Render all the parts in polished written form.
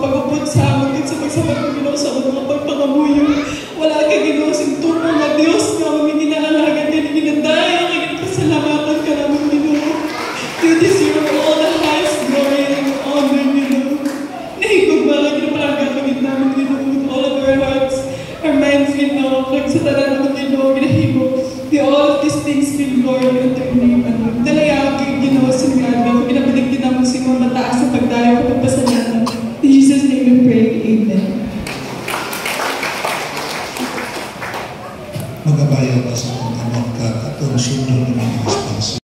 pag-upod sa amin, sa pagsabat ng Ginoo sa mga pagpangamuyo. Wala kay Ginoo sing tupo nga Dios nga kami ginaalagad kay ginadaya kay pasalamatan ka namin Ginoo. You deserve all the highest glory and honor Ginoo. Nahigog ba lang Ginoo pala gagawin namin Ginoo with all of our hearts, our minds Ginoo, nagsatalan namin Ginoo, ginahigog. The all of these things be glory unto your name. Dalaya kay Ginoo sa ganda, pinabalik din namin sa mga mataas sa pagdayo at pagpasalamat. In Jesus' name we pray, Amen. Magabayan ka sa mga katong sunod ng mga espasyo.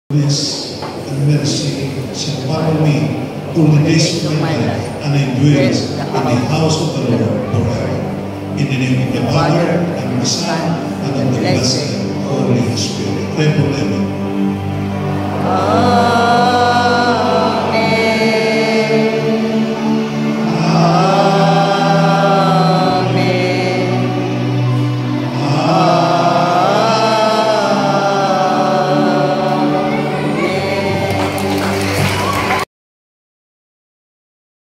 Grace and mercy shall follow me all the days of my life, and I dwell in the house of the Lord forever. In the name of the Father, and of the Son, and of the Blessed Holy Spirit. Pray for them.